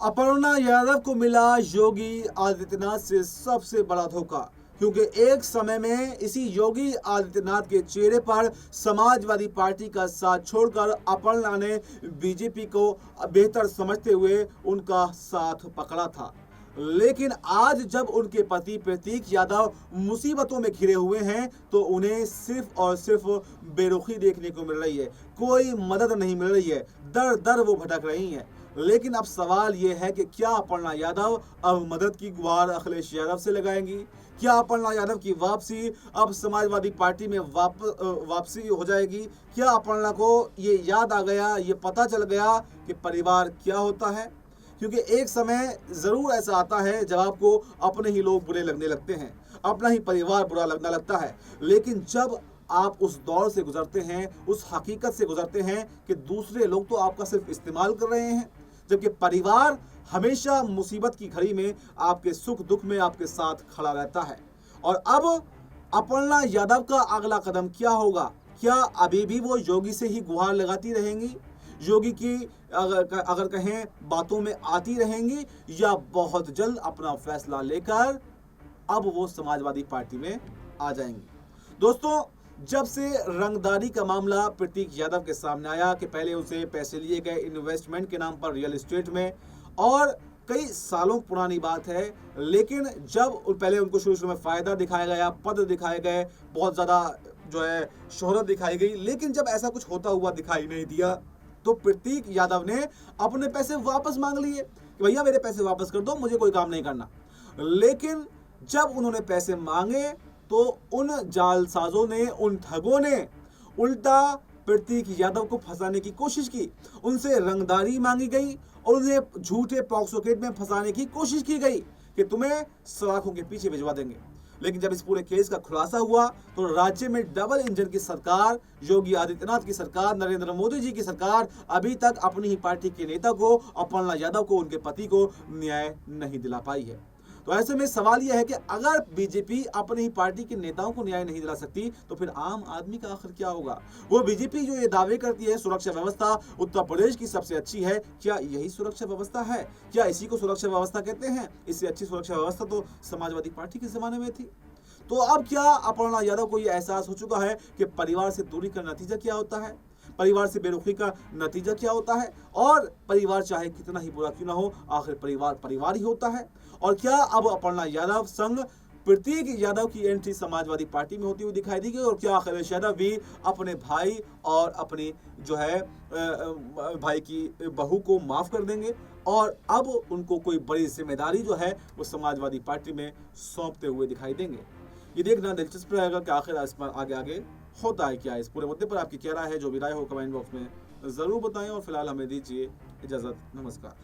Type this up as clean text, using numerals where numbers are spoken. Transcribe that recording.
अपर्णा यादव को मिला योगी आदित्यनाथ से सबसे बड़ा धोखा, क्योंकि एक समय में इसी योगी आदित्यनाथ के चेहरे पर समाजवादी पार्टी का साथ छोड़कर अपर्णा ने बीजेपी को बेहतर समझते हुए उनका साथ पकड़ा था। लेकिन आज जब उनके पति प्रतीक यादव मुसीबतों में घिरे हुए हैं तो उन्हें सिर्फ और सिर्फ बेरुखी देखने को मिल रही है, कोई मदद नहीं मिल रही है, दर दर वो भटक रही हैं। लेकिन अब सवाल यह है कि क्या अपर्णा यादव अब मदद की गुहार अखिलेश यादव से लगाएंगी? क्या अपर्णा यादव की वापसी अब समाजवादी पार्टी में वापसी हो जाएगी? क्या अपर्णा को ये याद आ गया, ये पता चल गया कि परिवार क्या होता है? क्योंकि एक समय जरूर ऐसा आता है जब आपको अपने ही लोग बुरे लगने लगते हैं, अपना ही परिवार बुरा लगने लगता है। लेकिन जब आप उस दौर से गुजरते हैं, उस हकीकत से गुजरते हैं कि दूसरे लोग तो आपका सिर्फ इस्तेमाल कर रहे हैं, जबकि परिवार हमेशा मुसीबत की घड़ी में आपके सुख दुख में आपके साथ खड़ा रहता है। और अब अपर्णा यादव का अगला कदम क्या होगा? क्या अभी भी वो योगी से ही गुहार लगाती रहेंगी, योगी की अगर कहें बातों में आती रहेंगी, या बहुत जल्द अपना फैसला लेकर अब वो समाजवादी पार्टी में आ जाएंगी? दोस्तों, जब से रंगदारी का मामला प्रतीक यादव के सामने आया कि पहले उसे पैसे लिए गए इन्वेस्टमेंट के नाम पर रियल एस्टेट में, और कई सालों पुरानी बात है, लेकिन जब पहले उनको शुरू शुरू में फायदा दिखाया गया, पद दिखाए गए, बहुत ज़्यादा जो है शोहरत दिखाई गई, लेकिन जब ऐसा कुछ होता हुआ दिखाई नहीं दिया तो प्रतीक यादव ने अपने पैसे वापस मांग लिए कि भैया मेरे पैसे वापस कर दो, मुझे कोई काम नहीं करना। लेकिन जब उन्होंने पैसे मांगे तो उन जालसाजों ने, उन ठगों ने उल्टा प्रतीक यादव को फंसाने की कोशिश की, उनसे रंगदारी मांगी गई और उन्हें झूठे पॉक्सोकेट में फंसाने की कोशिश की गई कि तुम्हें सलाखों के पीछे भिजवा देंगे। लेकिन जब इस पूरे केस का खुलासा हुआ तो राज्य में डबल इंजन की सरकार, योगी आदित्यनाथ की सरकार, नरेंद्र मोदी जी की सरकार अभी तक अपनी ही पार्टी के नेता को, अपर्णा यादव को, उनके पति को न्याय नहीं दिला पाई है। तो ऐसे में सवाल यह है कि अगर बीजेपी अपनी ही पार्टी के नेताओं को न्याय नहीं दिला सकती तो फिर आम आदमी का आखिर क्या होगा? वो बीजेपी जो ये दावे करती है सुरक्षा व्यवस्था उत्तर प्रदेश की सबसे अच्छी है, क्या यही सुरक्षा व्यवस्था है? क्या इसी को सुरक्षा व्यवस्था कहते हैं? इससे अच्छी सुरक्षा व्यवस्था तो समाजवादी पार्टी के जमाने में थी। तो अब क्या अपर्णा यादव को यह एहसास हो चुका है कि परिवार से दूरी का नतीजा क्या होता है, परिवार से बेरुखी का नतीजा क्या होता है, और परिवार चाहे कितना ही बुरा क्यों ना हो, आखिर परिवार परिवार ही होता है? और क्या अब अपर्णा यादव संग प्रतीक यादव की एंट्री समाजवादी पार्टी में होती हुई दिखाई देगी? और क्या अखिलेश यादव भी अपने भाई और अपनी जो है भाई की बहू को माफ कर देंगे और अब उनको कोई बड़ी जिम्मेदारी जो है वो समाजवादी पार्टी में सौंपते हुए दिखाई देंगे? ये देखना दिलचस्प रहेगा कि आखिर इस पर आगे आगे होता है क्या। इस पूरे मुद्दे पर आपकी क्या राय है? जो भी राय हो कमेंट बॉक्स में ज़रूर बताएं और फिलहाल हमें दीजिए इजाज़त। नमस्कार।